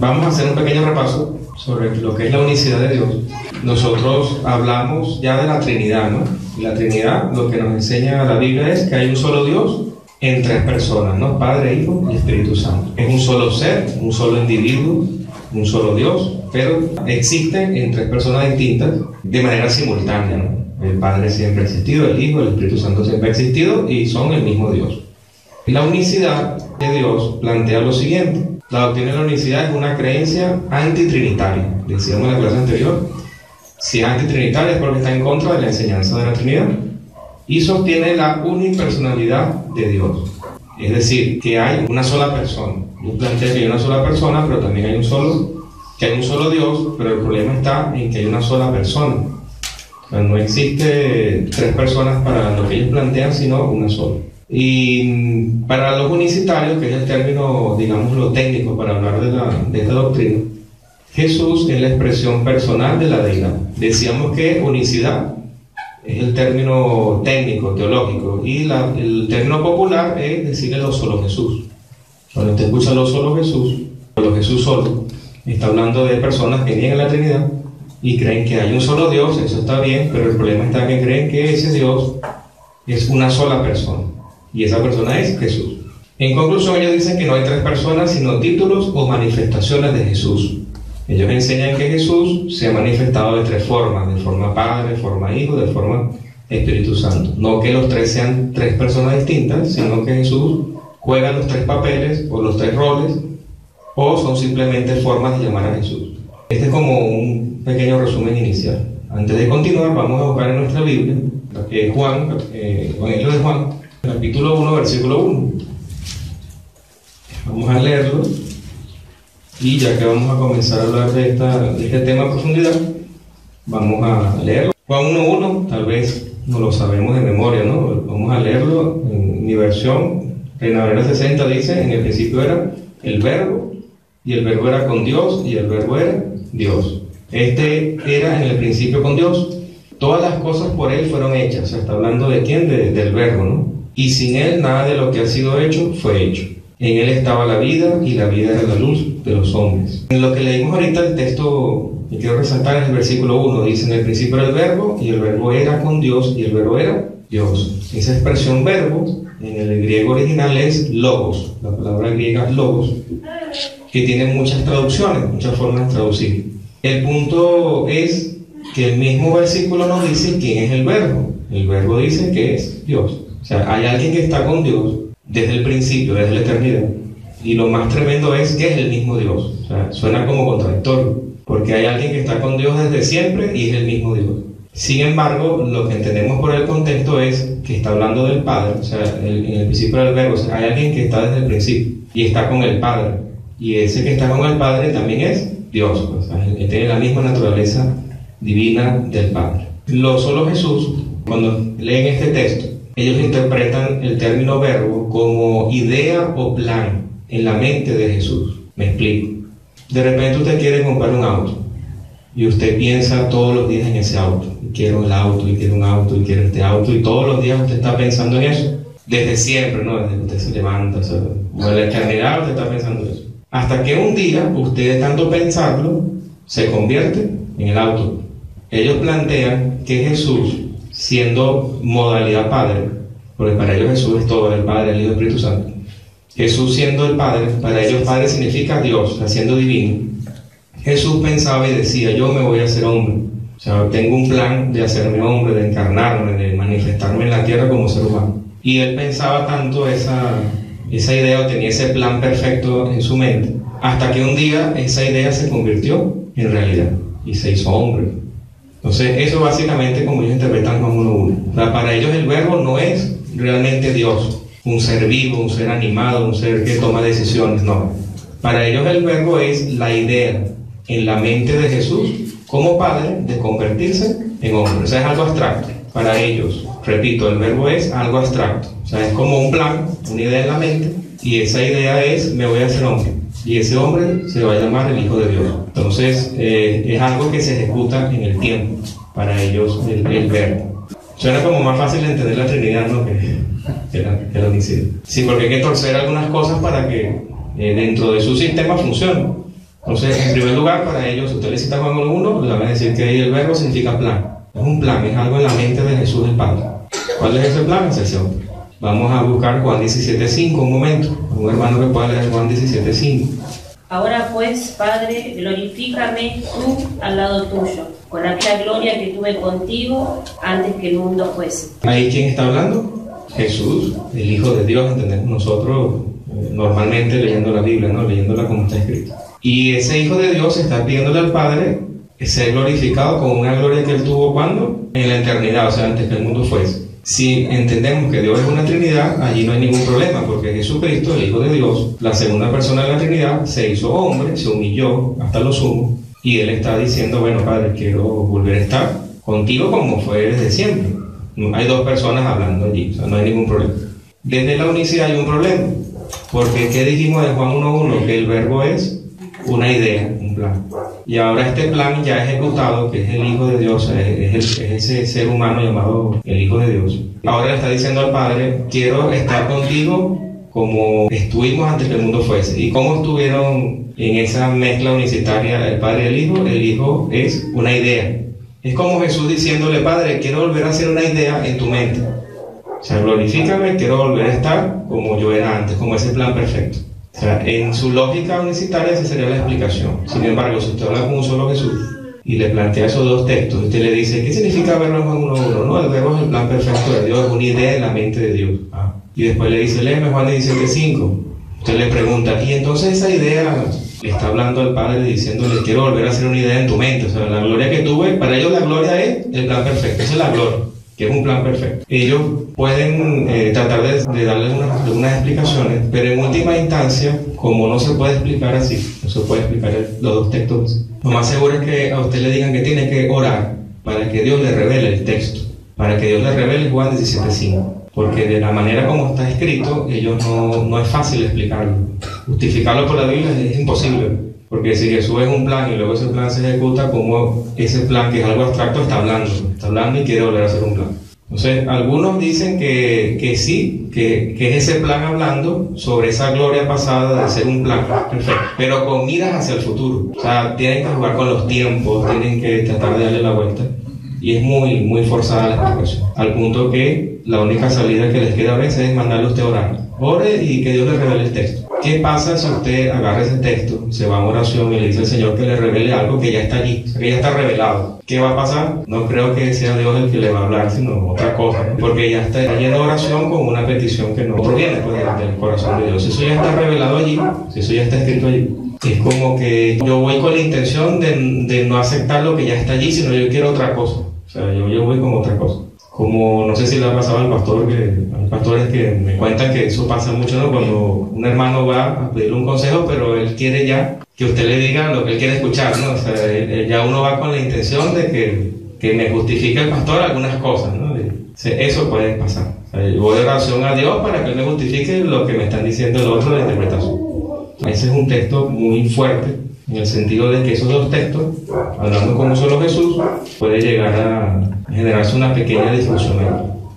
Vamos a hacer un pequeño repaso sobre lo que es la unicidad de Dios. Nosotros hablamos ya de la Trinidad, ¿no? Y la Trinidad, lo que nos enseña la Biblia es que hay un solo Dios en tres personas, ¿no? Padre, Hijo y Espíritu Santo. Es un solo ser, un solo individuo, un solo Dios, pero existen en tres personas distintas de manera simultánea, ¿no? El Padre siempre ha existido, el Hijo, el Espíritu Santo siempre ha existido y son el mismo Dios. La unicidad de Dios plantea lo siguiente. La doctrina de la unicidad es una creencia antitrinitaria. Decíamos en la clase anterior, si es antitrinitaria es porque está en contra de la enseñanza de la Trinidad y sostiene la unipersonalidad de Dios. Es decir, que hay una sola persona. Yo planteo que hay una sola persona, pero también hay un solo Dios, pero el problema está en que hay una sola persona. O sea, no existe tres personas para lo que ellos plantean, sino una sola. Y para los unicitarios, que es el término, digamos, lo técnico para hablar de esta doctrina, Jesús es la expresión personal de la deidad. Decíamos que unicidad es el término técnico, teológico, y el término popular es decirle lo solo Jesús. Cuando usted escucha lo solo Jesús, o lo Jesús solo, está hablando de personas que niegan la Trinidad y creen que hay un solo Dios. Eso está bien, pero el problema está que creen que ese Dios es una sola persona. Y esa persona es Jesús. En conclusión, ellos dicen que no hay tres personas, sino títulos o manifestaciones de Jesús. Ellos enseñan que Jesús se ha manifestado de tres formas: de forma Padre, de forma Hijo, de forma Espíritu Santo. No que los tres sean tres personas distintas, sino que Jesús juega los tres papeles o los tres roles, o son simplemente formas de llamar a Jesús. Este es como un pequeño resumen inicial. Antes de continuar, vamos a buscar en nuestra Biblia Evangelio de Juan, capítulo 1, versículo 1. Vamos a leerlo, y ya que vamos a comenzar a hablar de este tema a profundidad, vamos a leerlo. Juan 1.1, tal vez no lo sabemos de memoria, ¿no? Vamos a leerlo en mi versión. Reina Valera 60 dice: en el principio era el Verbo, y el Verbo era con Dios, y el Verbo era Dios. Este era en el principio con Dios. Todas las cosas por Él fueron hechas. O sea, está hablando de quién, del Verbo, ¿no? Y sin Él nada de lo que ha sido hecho fue hecho. En Él estaba la vida, y la vida era la luz de los hombres. En lo que leímos ahorita, el texto que quiero resaltar es el versículo 1. Dice: en el principio era el Verbo, y el Verbo era con Dios, y el Verbo era Dios. Esa expresión verbo, en el griego original, es logos. La palabra griega logos, que tiene muchas traducciones, muchas formas de traducir. El punto es que el mismo versículo nos dice quién es el Verbo. El Verbo dice que es Dios. O sea, hay alguien que está con Dios desde el principio, desde la eternidad. Y lo más tremendo es que es el mismo Dios. O sea, suena como contradictorio, porque hay alguien que está con Dios desde siempre y es el mismo Dios. Sin embargo, lo que entendemos por el contexto es que está hablando del Padre. O sea, en el principio del Verbo, o sea, hay alguien que está desde el principio y está con el Padre. Y ese que está con el Padre también es Dios. O sea, él tiene la misma naturaleza divina del Padre. Lo solo Jesús, cuando leen este texto, ellos interpretan el término verbo como idea o plan en la mente de Jesús. Me explico. De repente usted quiere comprar un auto y usted piensa todos los días en ese auto. Quiero el auto, y quiero un auto, y quiero este auto, y todos los días usted está pensando en eso. Desde siempre, ¿no? Desde que usted se levanta, o sea, en la eternidad usted está pensando en eso. Hasta que un día, usted de tanto pensarlo, se convierte en el auto. Ellos plantean que Jesús, siendo modalidad Padre, porque para ellos Jesús es todo, el Padre, el Hijo y el Espíritu Santo. Jesús siendo el Padre, para ellos Padre significa Dios, siendo divino. Jesús pensaba y decía: yo me voy a hacer hombre. O sea, tengo un plan de hacerme hombre, de encarnarme, de manifestarme en la tierra como ser humano. Y él pensaba tanto esa idea, o tenía ese plan perfecto en su mente, hasta que un día esa idea se convirtió en realidad y se hizo hombre. Entonces, eso básicamente como ellos interpretan Juan 1.1. O sea, para ellos el Verbo no es realmente Dios, un ser vivo, un ser animado, un ser que toma decisiones, no. Para ellos el Verbo es la idea en la mente de Jesús como Padre de convertirse en hombre. O sea, es algo abstracto para ellos. Repito, el Verbo es algo abstracto. O sea, es como un plan, una idea en la mente, y esa idea es: me voy a hacer hombre. Y ese hombre se va a llamar el Hijo de Dios. Entonces, es algo que se ejecuta en el tiempo, para ellos el Verbo. Suena como más fácil de entender la Trinidad, ¿no? que la unicidad. Sí, porque hay que torcer algunas cosas para que dentro de su sistema funcione. Entonces, en primer lugar, para ellos, si usted le cita Juan 1:1, le van a decir que ahí el verbo significa plan. Es un plan, es algo en la mente de Jesús el Padre. ¿Cuál es ese plan? Es ese hombre. Vamos a buscar Juan 17:5 un momento. Un hermano que pueda leer Juan 17:5. Ahora pues, Padre, glorifícame tú al lado tuyo, con aquella gloria que tuve contigo antes que el mundo fuese. ¿Ahí quién está hablando? Jesús, el Hijo de Dios, entendemos nosotros normalmente leyendo la Biblia, ¿no? Leyéndola como está escrita. Y ese Hijo de Dios está pidiéndole al Padre ser glorificado con una gloria que Él tuvo ¿cuándo? En la eternidad, o sea, antes que el mundo fuese. Si entendemos que Dios es una Trinidad, allí no hay ningún problema, porque Jesucristo, el Hijo de Dios, la segunda persona de la Trinidad, se hizo hombre, se humilló hasta lo sumo, y Él está diciendo, bueno, Padre, quiero volver a estar contigo como fue desde siempre. No hay dos personas hablando allí, o sea, no hay ningún problema. Desde la unicidad hay un problema, porque ¿qué dijimos de Juan 1:1? Que el verbo es una idea, un plan. Y ahora este plan ya ejecutado, que es el Hijo de Dios, es ese ser humano llamado el Hijo de Dios. Ahora le está diciendo al Padre, quiero estar contigo como estuvimos antes que el mundo fuese. ¿Y cómo estuvieron en esa mezcla unicitaria el Padre y el Hijo? El Hijo es una idea. Es como Jesús diciéndole, Padre, quiero volver a ser una idea en tu mente. O sea, glorifícame, quiero volver a estar como yo era antes, como ese plan perfecto. O sea, en su lógica unicitaria esa sería la explicación. Sin embargo, si usted habla con un solo Jesús y le plantea esos dos textos, usted le dice, ¿qué significa verbo en Juan 1:1? No, el verbo es el plan perfecto de Dios, es una idea en la mente de Dios. Y después le dice, léeme Juan 17:5. Usted le pregunta, y entonces esa idea le está hablando al Padre diciéndole, quiero volver a hacer una idea en tu mente. O sea, la gloria que tuve, para ellos la gloria es el plan perfecto, esa es la gloria, que es un plan perfecto. Ellos pueden tratar de darle algunas explicaciones, pero en última instancia, como no se puede explicar así, no se puede explicar los dos textos, lo más seguro es que a usted le digan que tiene que orar para que Dios le revele el texto, para que Dios le revele Juan 17:5, porque de la manera como está escrito, ellos no es fácil explicarlo. Justificarlo por la Biblia es imposible, porque si Jesús es un plan y luego ese plan se ejecuta, como ese plan que es algo abstracto está hablando y quiere volver a hacer un plan. Entonces, algunos dicen que sí, que es ese plan hablando sobre esa gloria pasada de ser un plan perfecto, pero con miras hacia el futuro. O sea, tienen que jugar con los tiempos, tienen que tratar de darle la vuelta, y es muy, muy forzada la explicación, al punto que la única salida que les queda a veces es mandarle a usted orar. Ore y que Dios le revele el texto. ¿Qué pasa si usted agarra ese texto, se va a oración y le dice al Señor que le revele algo que ya está allí, que ya está revelado? ¿Qué va a pasar? No creo que sea Dios el que le va a hablar, sino otra cosa, ¿no? Porque ya está yendo a oración con una petición que no proviene pues, del corazón de Dios. Si eso ya está revelado allí, si eso ya está escrito allí, es como que yo voy con la intención de no aceptar lo que ya está allí, sino yo quiero otra cosa. O sea, yo voy con otra cosa. Como no sé si le ha pasado al pastor, hay pastores que me cuentan que eso pasa mucho, ¿no? Cuando un hermano va a pedirle un consejo, pero él quiere ya que usted le diga lo que él quiere escuchar, ¿no? O sea, ya uno va con la intención de que me justifique el pastor algunas cosas, ¿no? Eso puede pasar. O sea, yo voy de oración a Dios para que él me justifique lo que me están diciendo el otro de la interpretación. Ese es un texto muy fuerte, en el sentido de que esos dos textos, hablando como solo Jesús, puede llegar a generarse una pequeña disfunción ahí.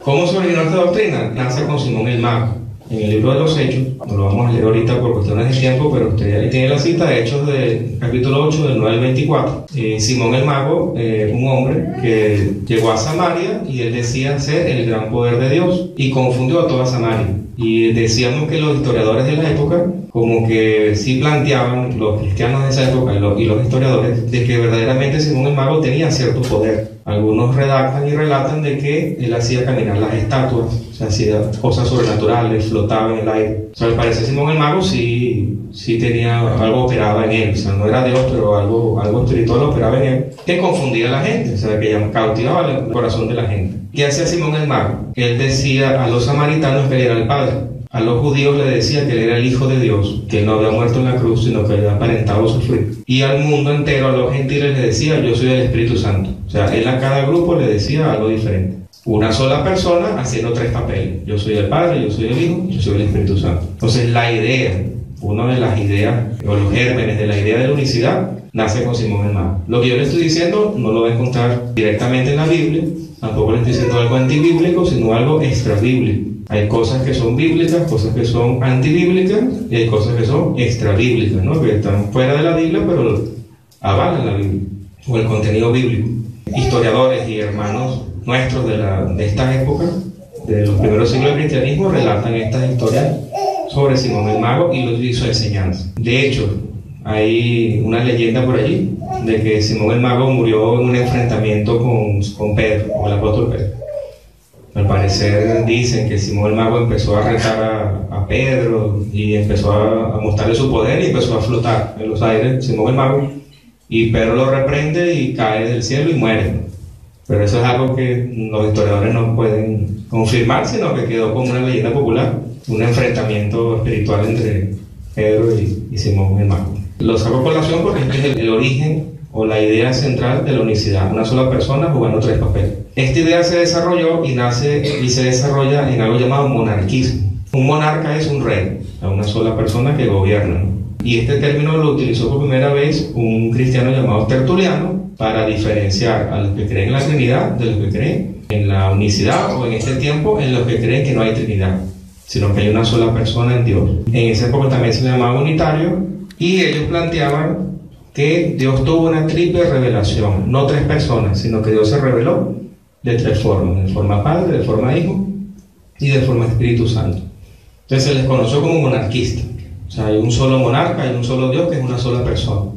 ¿Cómo se originó esta doctrina? Nace con Simón el Mago. En el libro de los Hechos, no lo vamos a leer ahorita por cuestiones de tiempo, pero usted ahí tiene la cita, Hechos del capítulo 8, del 9 al 24. Simón el Mago, un hombre que llegó a Samaria y él decía ser el gran poder de Dios y confundió a toda Samaria. Y decíamos que los historiadores de la época como que sí planteaban, los cristianos de esa época y los historiadores, de que verdaderamente Simón el Mago tenía cierto poder. Algunos redactan y relatan de que él hacía caminar las estatuas, o sea, hacía cosas sobrenaturales, flotaba en el aire. O sea, al parecer Simón el Mago sí tenía algo operaba en él, o sea, no era Dios, pero algo espiritual operaba en él, que confundía a la gente, o sea, que cautivaba el corazón de la gente. ¿Qué hacía Simón el Mago? Él decía a los samaritanos que él era el Padre. A los judíos le decía que él era el Hijo de Dios, que él no había muerto en la cruz, sino que había aparentado sufrir. Y al mundo entero, a los gentiles, le decía, yo soy el Espíritu Santo. O sea, él a cada grupo le decía algo diferente. Una sola persona haciendo tres papeles. Yo soy el Padre, yo soy el Hijo, yo soy el Espíritu Santo. Entonces, la idea una de las ideas, o los gérmenes de la idea de la unicidad, nace con Simón el Mago. Lo que yo le estoy diciendo no lo va a encontrar directamente en la Biblia, tampoco le estoy diciendo algo antibíblico, sino algo extrabíblico. Hay cosas que son bíblicas, cosas que son antibíblicas, y hay cosas que son extrabíblicas, ¿no? Que están fuera de la Biblia, pero avalan la Biblia, o el contenido bíblico. Historiadores y hermanos nuestros de esta época, de los primeros siglos del cristianismo, relatan estas historias sobre Simón el Mago y su enseñanza. De hecho, hay una leyenda por allí de que Simón el Mago murió en un enfrentamiento con Pedro, con el apóstol Pedro. Al parecer dicen que Simón el Mago empezó a retar a Pedro y empezó a mostrarle su poder y empezó a flotar en los aires Simón el Mago, y Pedro lo reprende y cae del cielo y muere. Pero eso es algo que los historiadores no pueden confirmar, sino que quedó como una leyenda popular, un enfrentamiento espiritual entre Pedro y Simón el Mago. Lo saco a colación porque este es el origen o la idea central de la unicidad, una sola persona jugando tres papeles. Esta idea se desarrolló y nace y se desarrolla en algo llamado monarquismo. Un monarca es un rey, una sola persona que gobierna, ¿no? Y este término lo utilizó por primera vez un cristiano llamado Tertuliano para diferenciar a los que creen en la Trinidad de los que creen en la unicidad, o en este tiempo en los que creen que no hay Trinidad, sino que hay una sola persona en Dios. En esa época también se llamaba unitario, y ellos planteaban que Dios tuvo una triple revelación, no tres personas, sino que Dios se reveló de tres formas: de forma Padre, de forma Hijo y de forma Espíritu Santo. Entonces se les conoció como monarquistas. O sea, hay un solo monarca, hay un solo Dios que es una sola persona.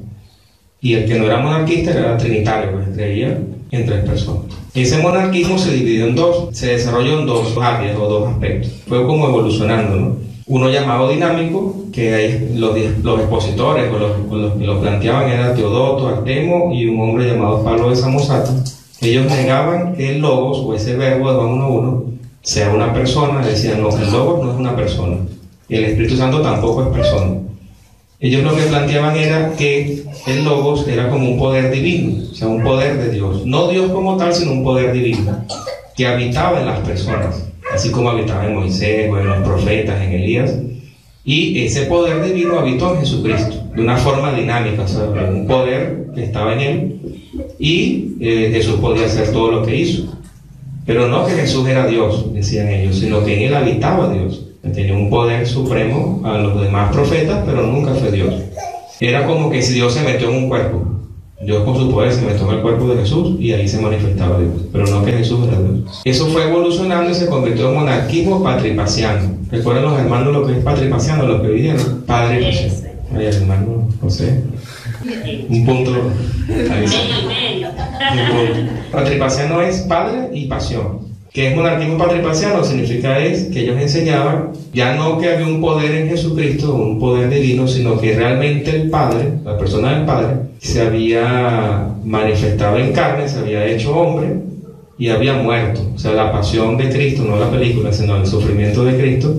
Y el que no era monarquista era trinitario, pues creía en tres personas. Ese monarquismo se dividió en dos, se desarrolló en dos áreas o dos aspectos. Fue como evolucionando, ¿no? Uno llamado dinámico, que los expositores o los que lo planteaban era Teodoto, Artemo y un hombre llamado Pablo de Samosata. Ellos negaban que el logos, o ese verbo de Juan 1:1, sea una persona. Decían, no, el logos no es una persona, y el Espíritu Santo tampoco es persona. Ellos lo que planteaban era que el logos era como un poder divino, o sea, un poder de Dios. No Dios como tal, sino un poder divino que habitaba en las personas, así como habitaba en Moisés o en los profetas, en Elías. Y ese poder divino habitó en Jesucristo de una forma dinámica, o sea, un poder que estaba en él, y Jesús podía hacer todo lo que hizo. Pero no que Jesús era Dios, decían ellos, sino que en él habitaba Dios. Tenía un poder supremo a los demás profetas, pero nunca fue Dios. Era como que si Dios se metió en un cuerpo. Dios con su poder se metió en el cuerpo de Jesús y ahí se manifestaba Dios, pero no que Jesús era Dios. Eso fue evolucionando y se convirtió en monarquismo patripaciano. ¿Recuerdan los hermanos lo que es patripaciano, lo que vivieron? Padre y pasión. Ay, el hermano José. Un punto. Patripaciano es padre y pasión. ¿Qué es monarquismo patripaciano? Significa que ellos enseñaban ya no que había un poder en Jesucristo, un poder divino, sino que realmente el Padre, la persona del Padre, se había manifestado en carne, se había hecho hombre y había muerto. O sea, la pasión de Cristo, no la película, sino el sufrimiento de Cristo,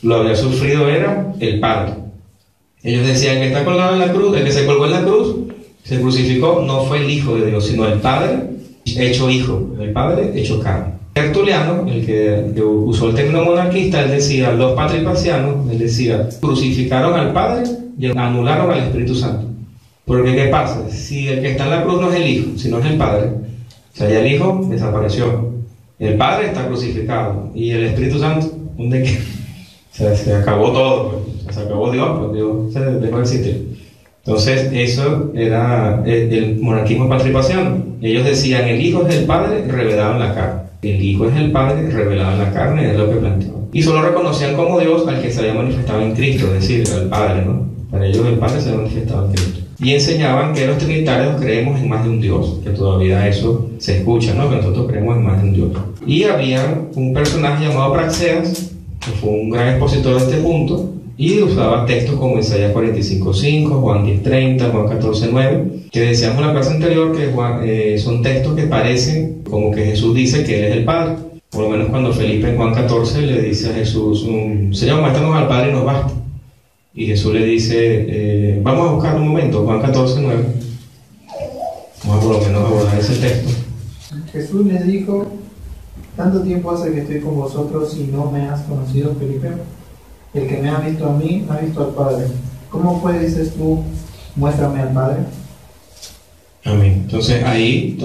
lo había sufrido era el Padre. Ellos decían que está colgado en la cruz, el que se colgó en la cruz, se crucificó, no fue el Hijo de Dios, sino el Padre hecho Hijo, el Padre hecho carne. Tertuliano, el que usó el término monarquista, él decía, los patripacianos, él decía, crucificaron al Padre y anularon al Espíritu Santo. Porque ¿qué pasa? Si el que está en la cruz no es el Hijo, sino es el Padre, o sea, ya el Hijo desapareció, el Padre está crucificado, y el Espíritu Santo, ¿dónde queda? O sea, se acabó todo, pues. Se acabó Dios, pues Dios se dejó de existir. Entonces, eso era el monarquismo patripaciano. Ellos decían, el Hijo es el Padre revelado en la carne. El Hijo es el Padre revelado en la carne, es lo que planteaban. Y solo reconocían como Dios al que se había manifestado en Cristo, es decir, al Padre, ¿no? Para ellos el Padre se había manifestado en Cristo. Y enseñaban que los trinitarios creemos en más de un Dios, que todavía eso se escucha, ¿no? Que nosotros creemos en más de un Dios. Y había un personaje llamado Praxeas, que fue un gran expositor de este punto, y usaba textos como Isaías 45:5, Juan 10:30, Juan 14:9, que decíamos en la clase anterior que son textos que parecen como que Jesús dice que Él es el Padre. Por lo menos cuando Felipe en Juan 14 le dice a Jesús, Señor, muéstranos al Padre y nos basta. Y Jesús le dice, vamos a buscar un momento, Juan 14:9. Vamos a por lo menos abordar ese texto. Jesús les dijo, ¿tanto tiempo hace que estoy con vosotros y no me has conocido, Felipe? El que me ha visto a mí, ha visto al Padre. ¿Cómo fue, dices tú, muéstrame al Padre? Amén. Entonces ahí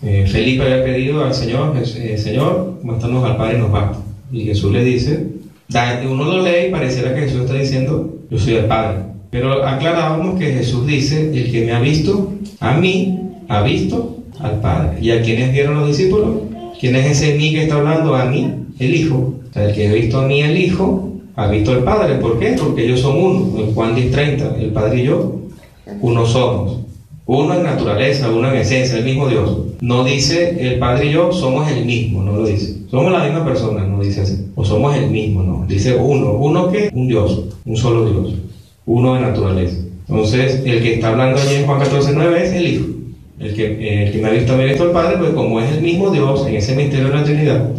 Felipe había pedido al Señor, Señor, muéstranos al Padre y nos basta. Y Jesús le dice, uno lo lee y pareciera que Jesús está diciendo, yo soy el Padre. Pero aclarábamos que Jesús dice, el que me ha visto a mí, ha visto al Padre. ¿Y a quiénes vieron los discípulos? ¿Quién es ese mí que está hablando? A mí, el Hijo. O sea, el que ha visto a mí, el Hijo, ha visto al Padre. ¿Por qué? Porque ellos son uno. En Juan 10:30, el Padre y yo, uno somos. Uno en naturaleza, uno en esencia, el mismo Dios. No dice el Padre y yo somos el mismo, no lo dice. Somos la misma persona, no dice así. O somos el mismo, no. Dice uno. ¿Uno qué? Un Dios, un solo Dios. Uno de naturaleza. Entonces, el que está hablando allí en Juan 14:9 es el Hijo. El que me ha visto al Padre, pues como es el mismo Dios en ese misterio de la Trinidad,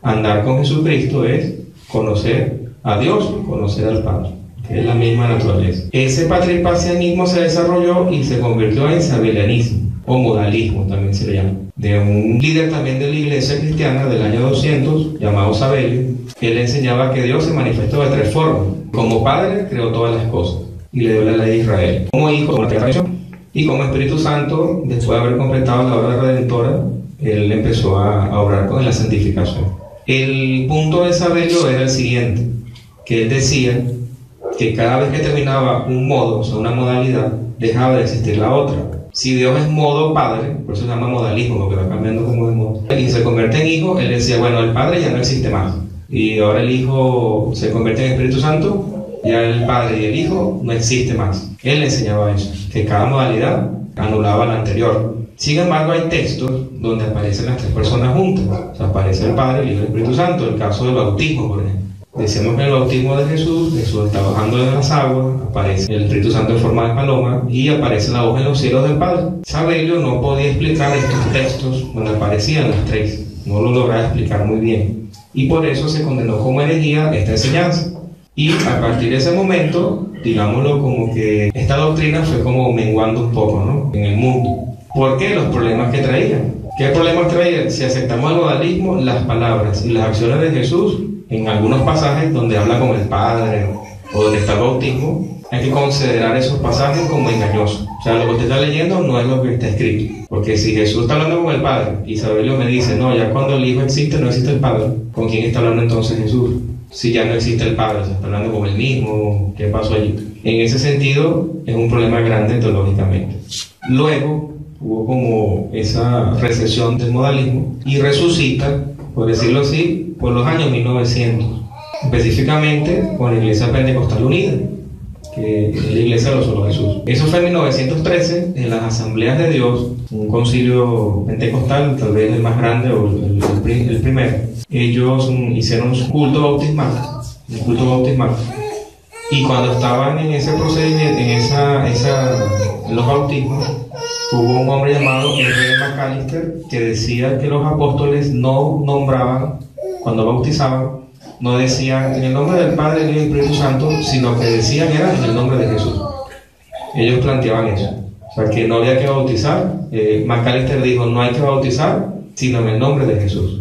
andar con Jesucristo es conocer a Dios, conocer al Padre, que es la misma naturaleza. Ese patripacianismo se desarrolló y se convirtió en sabelianismo, o modalismo también se le llama, de un líder también de la iglesia cristiana del año 200, llamado Sabelio. Él enseñaba que Dios se manifestó de tres formas. Como Padre creó todas las cosas y le dio la ley de Israel. Como Hijo, como la redención. Y como Espíritu Santo, después de haber completado la obra redentora, Él empezó a obrar con la santificación. El punto de Sabelio era el siguiente, que él decía que cada vez que terminaba un modo, o sea, una modalidad, dejaba de existir la otra. Si Dios es modo Padre, por eso se llama modalismo, porque va cambiando como de modo, y se convierte en Hijo, él decía, bueno, el Padre ya no existe más. Y ahora el Hijo se convierte en Espíritu Santo, ya el Padre y el Hijo no existe más. Él enseñaba eso, que cada modalidad anulaba la anterior. Sin embargo, hay textos donde aparecen las tres personas juntas. O sea, aparece el Padre, el Hijo y el Espíritu Santo. El caso del bautismo, por ejemplo. Decimos que en el bautismo de Jesús está bajando de las aguas, aparece el Espíritu Santo en forma de paloma y aparece la voz en los cielos del Padre. Sabelio no podía explicar estos textos donde aparecían las tres. No lo lograba explicar muy bien. Y por eso se condenó como herejía esta enseñanza. Y a partir de ese momento, digámoslo como que esta doctrina fue como menguando un poco, ¿no?, en el mundo. ¿Por qué? Los problemas que traía. ¿Qué problemas traía? Si aceptamos el modalismo, las palabras y las acciones de Jesús, en algunos pasajes donde habla con el Padre o donde está el bautismo, hay que considerar esos pasajes como engañosos. O sea, lo que usted está leyendo no es lo que está escrito. Porque si Jesús está hablando con el Padre y Sabelio me dice, no, ya cuando el Hijo existe, no existe el Padre, ¿con quién está hablando entonces Jesús? Si ya no existe el Padre, se está hablando con el mismo, ¿qué pasó allí? En ese sentido, es un problema grande teológicamente. Luego, hubo como esa recesión del modalismo y resucita, por decirlo así, por los años 1900, específicamente con la Iglesia Pentecostal Unida, que es la Iglesia de los Solo Jesús. Eso fue en 1913, en las Asambleas de Dios, un concilio pentecostal, tal vez el más grande o el primero. Ellos hicieron su culto bautismal, y cuando estaban en ese procedimiento, en los bautismos, hubo un hombre llamado R. McAllister que decía que los apóstoles no nombraban, cuando bautizaban, no decían en el nombre del Padre, del Hijo y del Espíritu Santo, sino que decían era en el nombre de Jesús. Ellos planteaban eso, o sea que no había que bautizar. McAllister dijo no hay que bautizar sino en el nombre de Jesús.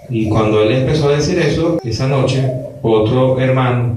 Y cuando él empezó a decir eso, esa noche, otro hermano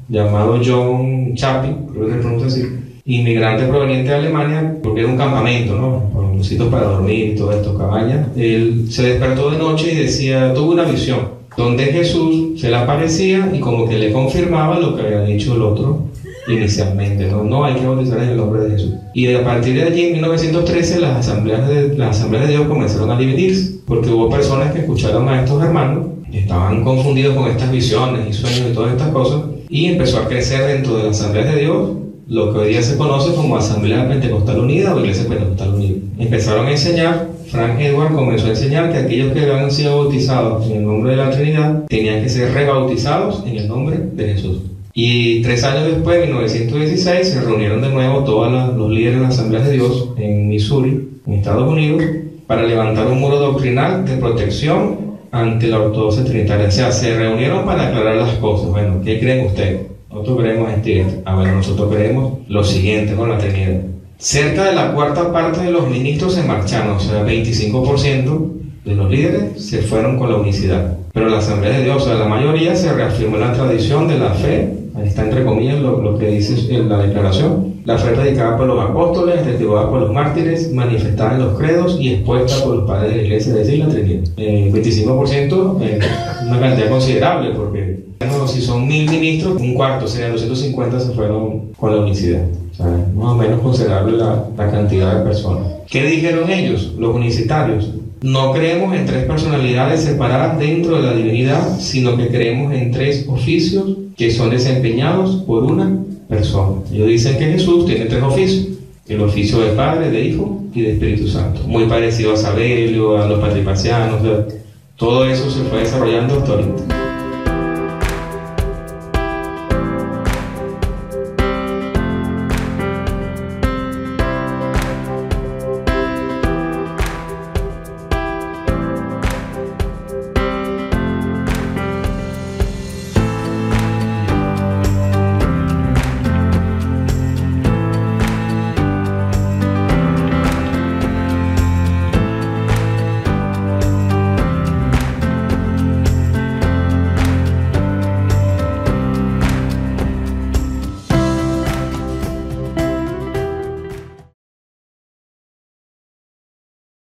llamado John Chappie, creo que se pronuncia así, inmigrante proveniente de Alemania, porque era un campamento, ¿no?, con los sitios para dormir y todo esto, cabañas. Él se despertó de noche y decía, tuvo una visión donde Jesús se le aparecía y como que le confirmaba lo que había dicho el otro inicialmente, no hay que bautizar en el nombre de Jesús. Y a partir de allí, en 1913, las asambleas de Dios comenzaron a dividirse, porque hubo personas que escucharon a estos hermanos, estaban confundidos con estas visiones y sueños y todas estas cosas, y empezó a crecer dentro de las asambleas de Dios lo que hoy día se conoce como Asamblea Pentecostal Unida o Iglesia Pentecostal Unida. Empezaron a enseñar, Frank Edwards comenzó a enseñar que aquellos que habían sido bautizados en el nombre de la Trinidad tenían que ser rebautizados en el nombre de Jesús. Y 3 años después, en 1916, se reunieron de nuevo todos los líderes de las Asambleas de Dios en Missouri, en Estados Unidos, para levantar un muro doctrinal de protección ante la ortodoxia trinitaria. O sea, se reunieron para aclarar las cosas. Bueno, ¿qué creen ustedes? Nosotros creemos bueno, nosotros creemos lo siguiente con la Trinidad. Cerca de la cuarta parte de los ministros se marcharon, o sea, 25% de los líderes se fueron con la unicidad. Pero la Asamblea de Dios, o sea, la mayoría se reafirmó en la tradición de la fe ahí está entre comillas lo que dice en la declaración. La fe predicada por los apóstoles, testiguada por los mártires, manifestada en los credos y expuesta por los padres de la iglesia, es decir, la Trinidad. 25% es una cantidad considerable, porque bueno, si son 1000 ministros, un cuarto, serían 250 se fueron con la unicidad. O sea, más o menos considerable la cantidad de personas. ¿Qué dijeron ellos, los unicitarios? No creemos en 3 personalidades separadas dentro de la divinidad, sino que creemos en 3 oficios que son desempeñados por una persona. Ellos dicen que Jesús tiene 3 oficios: el oficio de Padre, de Hijo y de Espíritu Santo. Muy parecido a Sabelio, a los patripacianos, todo eso se fue desarrollando hasta ahorita.